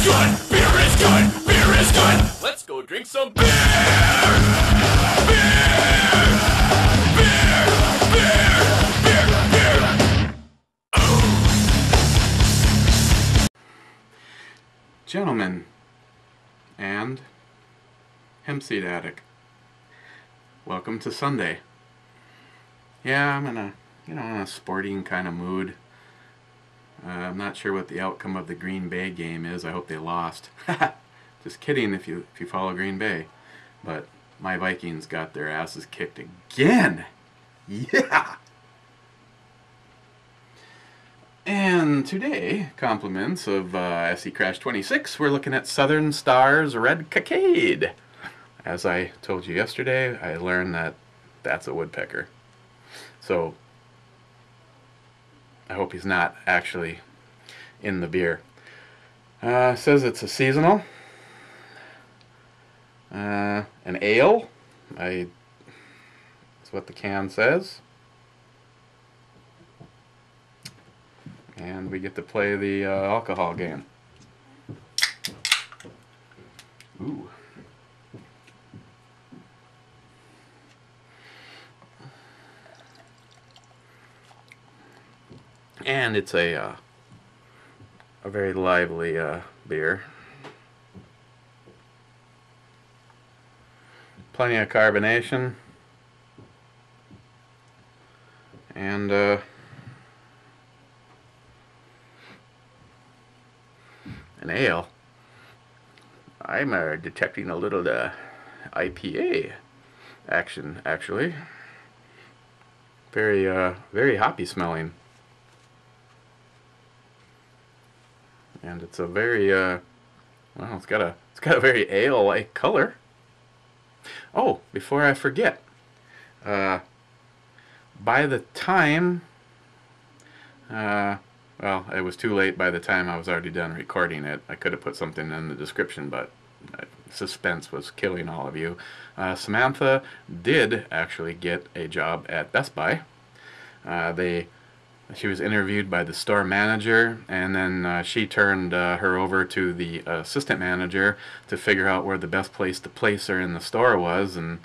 good! Beer is good! Beer is good! Let's go drink some beer! Beer! Beer! Beer! Beer! Beer! Gentlemen and HempSeedAddict, welcome to Sunday. Yeah, I'm in a sporting kind of mood. I'm not sure what the outcome of the Green Bay game is. I hope they lost. Just kidding if you follow Green Bay. But my Vikings got their asses kicked again. Yeah. And today, compliments of SE Crash 26, we're looking at Southern Star's Red Cockaded. As I told you yesterday, I learned that that's a woodpecker. So I hope he's not actually in the beer. Says it's a seasonal. An ale. That's what the can says. And we get to play the alcohol game. Ooh. And it's a very lively beer. Plenty of carbonation. And an ale. I'm detecting a little IPA action, actually. Very hoppy smelling. And it's a very well, it's got a very ale-like color. Oh, before I forget, by the time well, it was too late by the time I was already done recording it. I could have put something in the description, but suspense was killing all of you. Samantha did actually get a job at Best Buy. She was interviewed by the store manager, and then she turned her over to the assistant manager to figure out where the best place to place her in the store was. And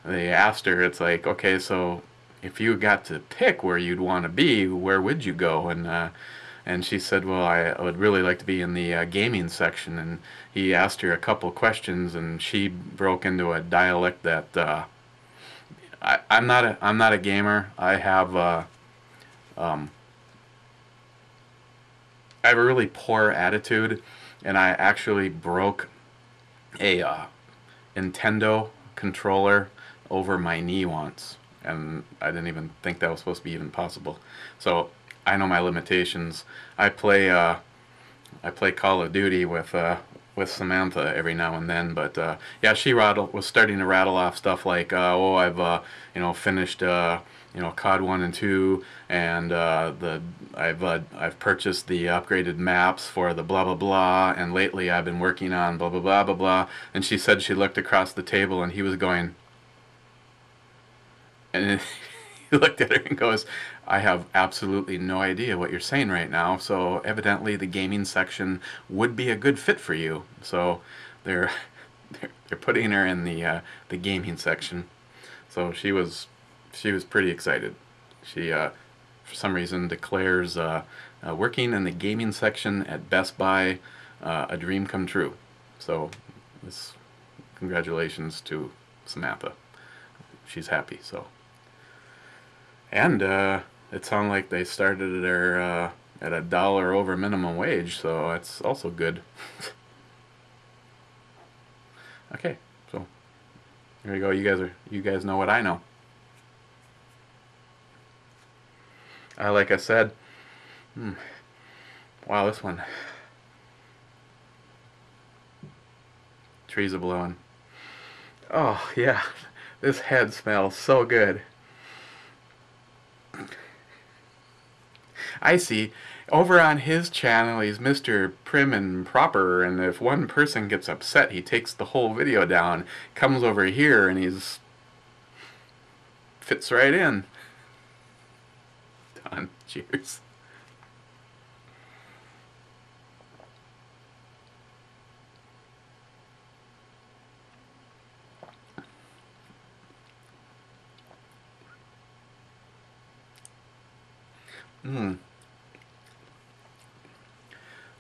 they asked her, it's like, okay, so if you got to pick where you'd want to be, where would you go? And she said, well, I would really like to be in the gaming section. And he asked her a couple questions, and she broke into a dialect that I'm not a gamer. I have a really poor attitude, and I actually broke a Nintendo controller over my knee once, and I didn't even think that was supposed to be even possible. So I know my limitations. I play Call of Duty with Samantha every now and then, but yeah, she was starting to rattle off stuff like, oh, I've finished COD 1 and 2, and I've purchased the upgraded maps for the blah blah blah, and lately I've been working on blah blah blah blah blah. And she said she looked across the table and he was going, and he looked at her and goes, I have absolutely no idea what you're saying right now, so evidently the gaming section would be a good fit for you. So they're putting her in the gaming section. So she was pretty excited. She for some reason declares working in the gaming section at Best Buy a dream come true. So congratulations to Samantha. She's happy. So, and it sounded like they started her at $1 over minimum wage, so that's also good. Okay, so there you go. You guys know what I know. Like I said, wow, this one, trees are blowing. Oh yeah, this head smells so good. I see. Over on his channel, he's Mr. Prim and Proper, and if one person gets upset, he takes the whole video down, comes over here, and he's fits right in. Done. Cheers.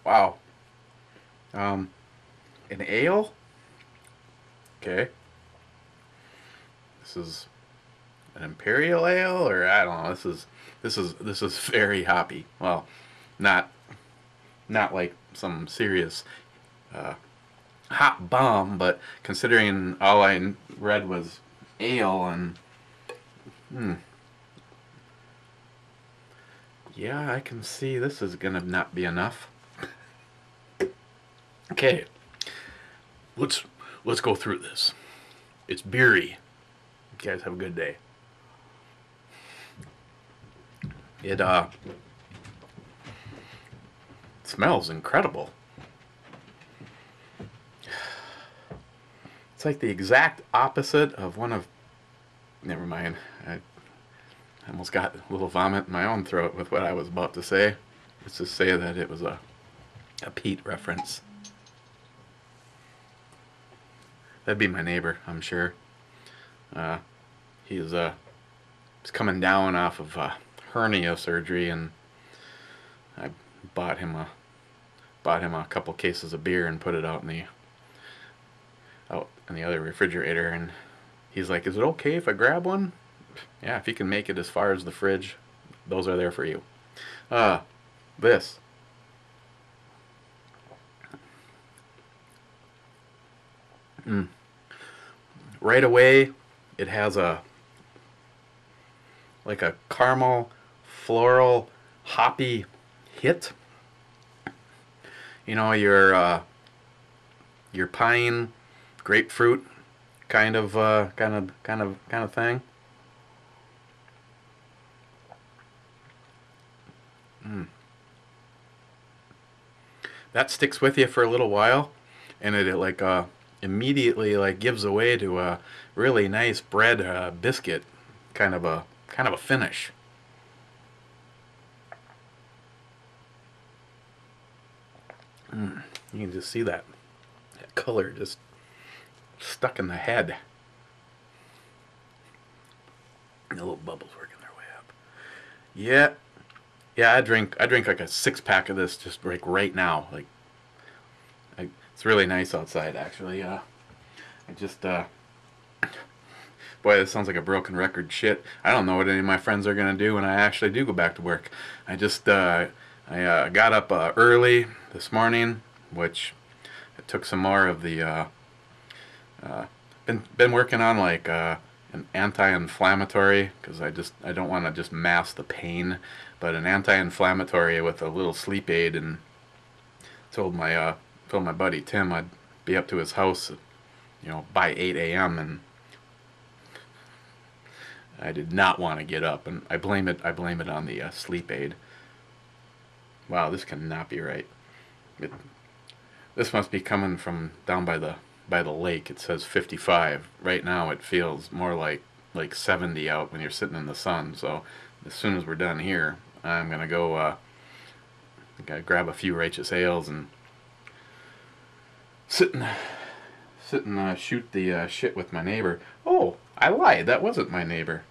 Wow. An ale? Okay. This is an imperial ale, or I don't know. This is very hoppy. Well, not like some serious hop bomb, but considering all I read was ale and yeah, I can see this is gonna not be enough. Okay, let's go through this. It's beery. You guys have a good day. It smells incredible. It's like the exact opposite of one of... Never mind. I almost got a little vomit in my own throat with what I was about to say. Let's just say that it was a Pete reference. That'd be my neighbor, I'm sure. He's coming down off of hernia surgery, and I bought him a couple cases of beer and put it out in the other refrigerator, and he's like, "Is it okay if I grab one?" Yeah, if you can make it as far as the fridge, those are there for you. This. Right away, it has like a caramel, floral, hoppy hit. You know, your pine, grapefruit kind of thing. That sticks with you for a little while, and it like immediately like gives away to a really nice bread biscuit kind of a finish. You can just see that color just stuck in the head. The little bubbles working their way up. Yeah, I drink like a 6-pack of this just like right now. Like, it's really nice outside, actually. I just boy, this sounds like a broken record. Shit, I don't know what any of my friends are gonna do when I actually do go back to work. I got up early this morning, which I took some more of the been working on like an anti-inflammatory, because I don't want to just mask the pain, but an anti-inflammatory with a little sleep aid, and told my buddy Tim I'd be up to his house, by 8 a.m. and I did not want to get up, and I blame it on the sleep aid. Wow, this cannot be right. This must be coming from down by the lake. It says 55. Right now it feels more like 70 out when you're sitting in the sun. So as soon as we're done here, I'm gonna go grab a few righteous ales and sit and shoot the shit with my neighbor. Oh, I lied. That wasn't my neighbor.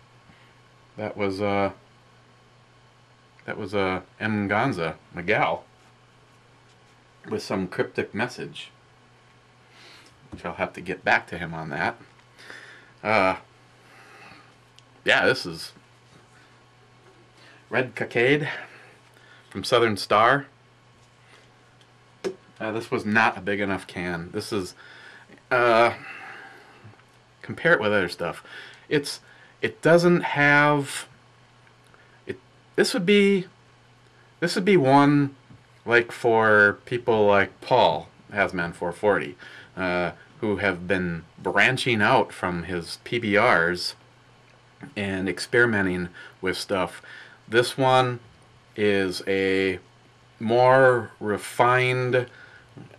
That was M. Gonza, Miguel, with some cryptic message, which I'll have to get back to him on that. Yeah, this is Red Cockaded from Southern Star. This was not a big enough can. This is, compare it with other stuff. It doesn't have, this would be one like for people like Paul Hasman 440, who have been branching out from his PBRs and experimenting with stuff. This one is a more refined,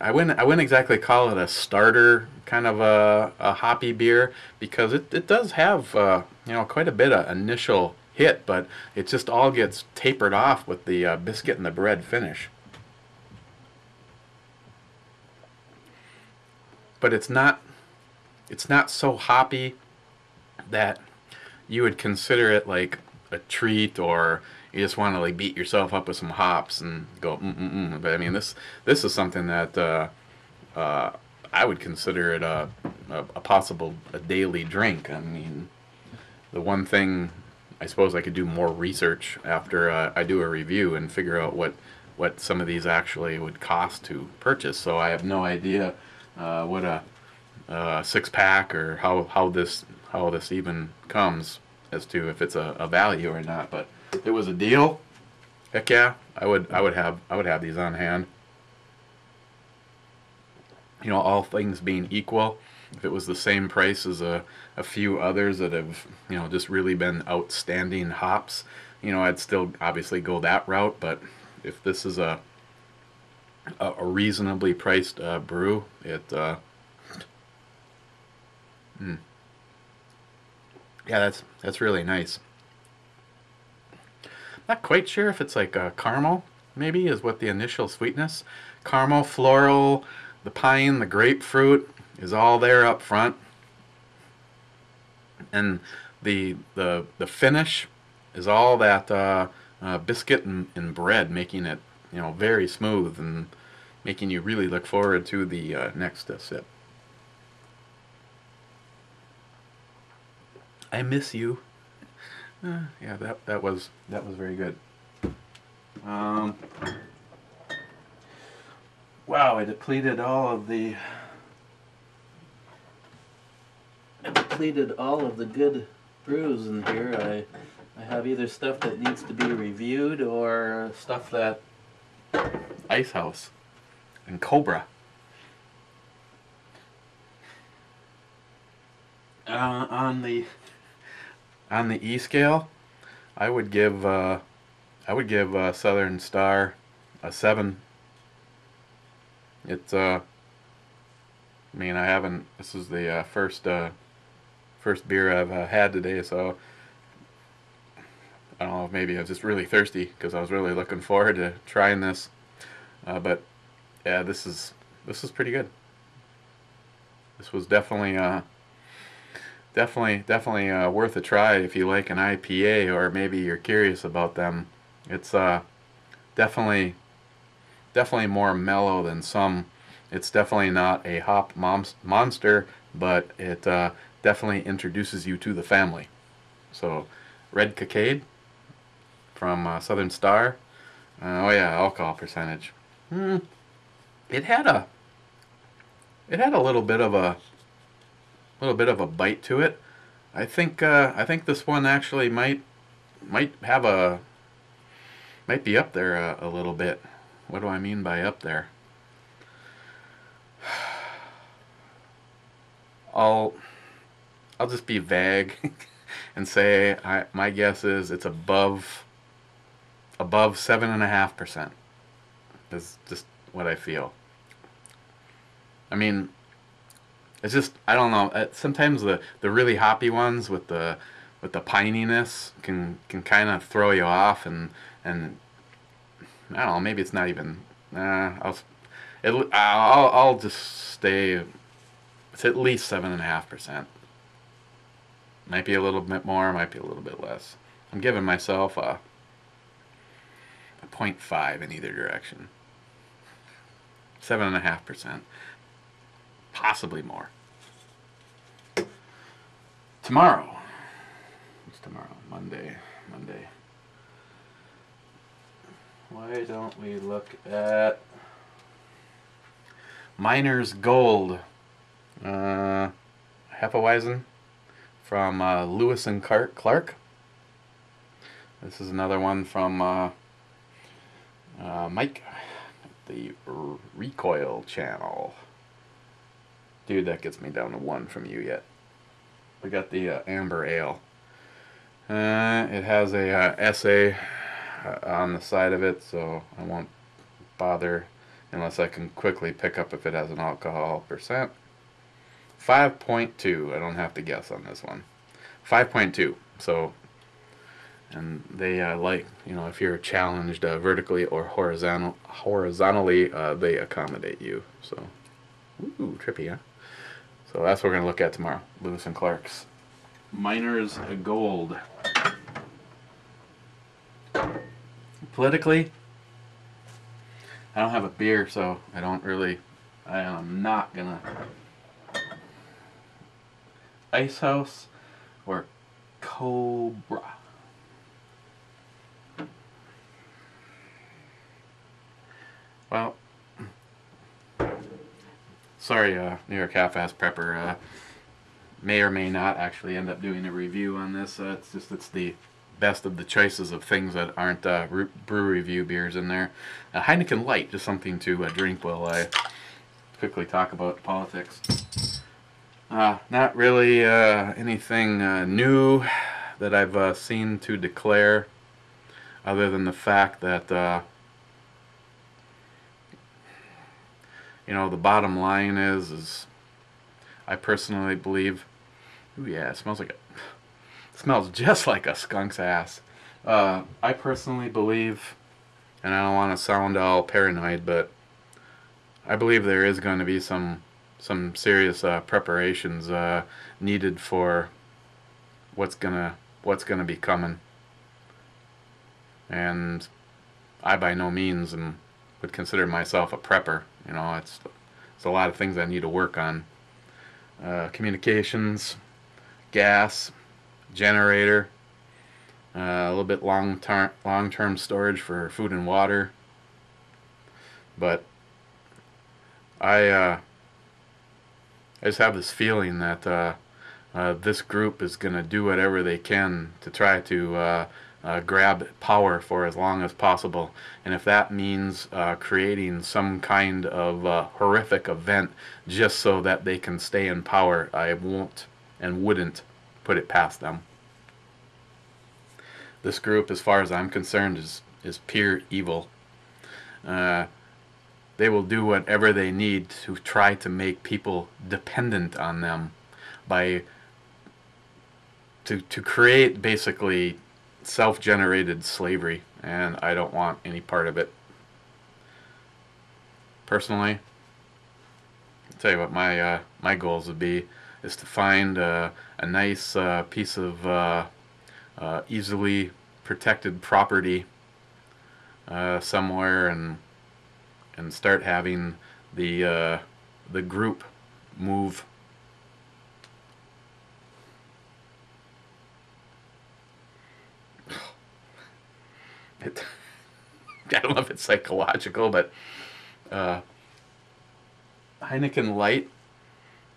I wouldn't exactly call it a starter kind of a hoppy beer, because it does have quite a bit of initial hit, but it just all gets tapered off with the biscuit and the bread finish. But it's not so hoppy that you would consider it like a treat, or you just want to like beat yourself up with some hops and go But I mean, this is something that I would consider it a possible a daily drink. I mean, the one thing I suppose I could do more research after I do a review and figure out what some of these actually would cost to purchase. So I have no idea what a 6-pack or how this even comes as to if it's a value or not. But if it was a deal, heck yeah, I would have these on hand. You know, all things being equal, if it was the same price as a few others that have, you know, just really been outstanding hops, you know, I'd still obviously go that route. But if this is a reasonably priced brew, yeah, that's really nice. Not quite sure if it's like caramel, maybe, is what the initial sweetness. Caramel, floral, the pine, the grapefruit is all there up front. And the finish is all that biscuit and bread, making it, you know, very smooth and making you really look forward to the next sip. I miss you. Yeah, that was very good. Wow, I depleted all of the good brews in here. I have either stuff that needs to be reviewed or stuff that Icehouse and Cobra. On the E scale, I would give Southern Star a 7. It's I mean, I haven't. This is the first beer I've had today, so I don't know. Maybe I was just really thirsty because I was really looking forward to trying this. But yeah, this is pretty good. This was definitely worth a try if you like an IPA or maybe you're curious about them. It's definitely more mellow than some. It's definitely not a hop monster, but it definitely introduces you to the family. So, Red Cockaded from Southern Star. Oh yeah, alcohol percentage. It had a little bit of a bite to it. I think this one actually might be up there a little bit. What do I mean by up there? I'll just be vague and say my guess is it's above 7.5%. Is just what I feel. I mean, it's just, I don't know. Sometimes the really hoppy ones with the pininess can kind of throw you off, and I don't know. Maybe it's not even. I'll just stay. It's at least 7.5%. Might be a little bit more. Might be a little bit less. I'm giving myself a 0.5 in either direction. 7.5%. Possibly more. Tomorrow. What's tomorrow? Monday. Why don't we look at Miner's Gold? Hefeweizen from Lewis and Clark. This is another one from Mike, the Recoil channel. Dude, that gets me down to 1 from you yet. We got the Amber Ale. It has a essay on the side of it, so I won't bother unless I can quickly pick up if it has an alcohol percent. 5.2. I don't have to guess on this one. 5.2. So, and they like, you know, if you're challenged vertically or horizontally, they accommodate you. So, ooh, trippy, huh? So that's what we're going to look at tomorrow. Lewis and Clark's Miner's Gold. politically, I don't have a beer, so I am not gonna. Ice House or Cobra? Well, sorry, New York Half-Ass Prepper. May or may not actually end up doing a review on this. It's the best of the choices of things that aren't brew review beers in there. Heineken Light, just something to drink while I quickly talk about politics. Not really anything new that I've seen to declare, other than the fact that the bottom line is I personally believe. Ooh, yeah, it smells just like a skunk's ass. I personally believe, and I don't want to sound all paranoid, but I believe there is going to be some serious preparations needed for what's gonna be coming. And I by no means would consider myself a prepper. It's a lot of things I need to work on. Communications, gas, generator, a little bit long-term storage for food and water. But I just have this feeling that this group is going to do whatever they can to try to grab power for as long as possible. And if that means creating some kind of horrific event just so that they can stay in power, I won't and wouldn't put it past them. This group, as far as I'm concerned, is pure evil. They will do whatever they need to try to make people dependent on them to create basically self-generated slavery, and I don't want any part of it. Personally, I'll tell you what my goals would be is to find a nice piece of easily protected property somewhere and start having the group move. I don't know if it's psychological, but Heineken Light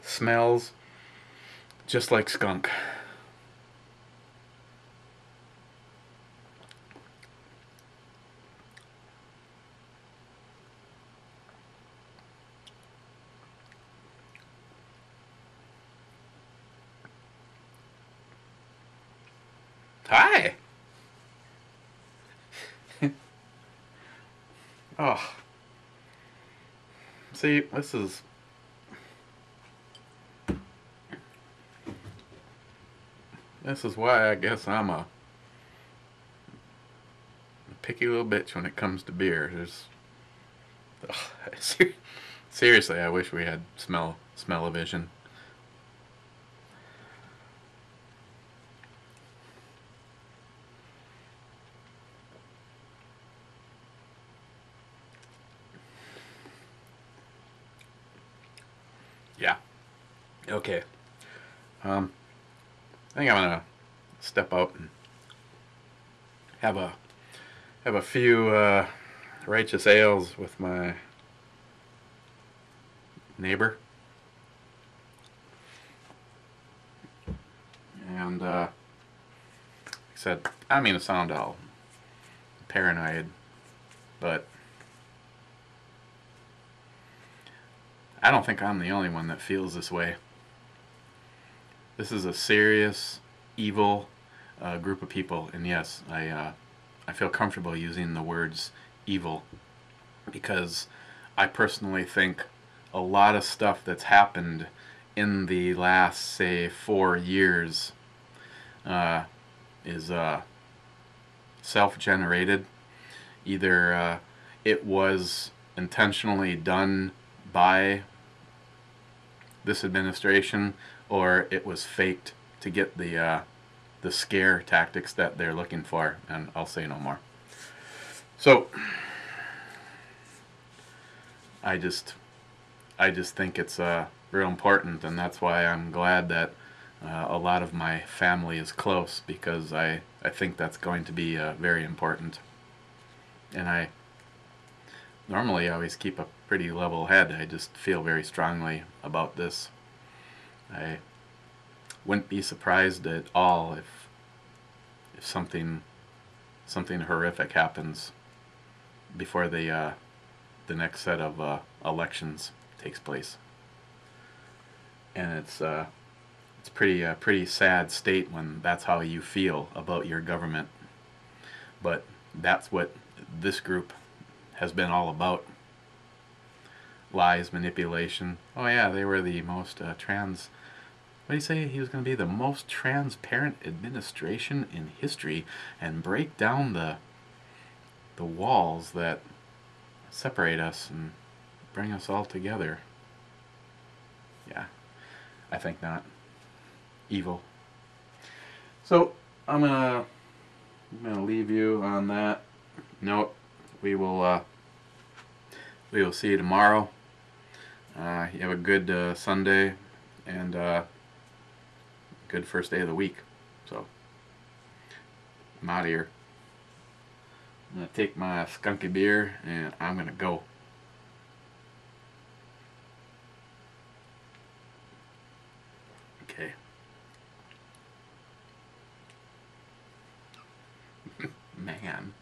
smells just like skunk. Hi. Oh. See, this is why I guess I'm a picky little bitch when it comes to beer. Seriously, I wish we had smell-o-vision. Yeah. Okay. I think I'm gonna step out and have a few righteous ales with my neighbor, and like I said, I don't mean to sound all paranoid, but I don't think I'm the only one that feels this way. This is a serious, evil group of people, and yes, I feel comfortable using the words evil because I personally think a lot of stuff that's happened in the last, say, 4 years is self-generated. Either it was intentionally done by this administration, or it was faked to get the scare tactics that they're looking for, and I'll say no more. So I just think it's real important, and that's why I'm glad that a lot of my family is close, because I think that's going to be very important. And I normally always keep a pretty level head. I just feel very strongly about this. I wouldn't be surprised at all if something horrific happens before the next set of elections takes place. And it's pretty sad state when that's how you feel about your government. But that's what this group has been all about. Lies, manipulation. Oh yeah, they were the most trans... What do you say? He was going to be the most transparent administration in history and break down the walls that separate us and bring us all together. Yeah, I think not. Evil. So I'm gonna leave you on that note. We will see you tomorrow. You have a good Sunday and good first day of the week. So I'm out of here. I'm gonna take my skunky beer and I'm gonna go. Okay. Man.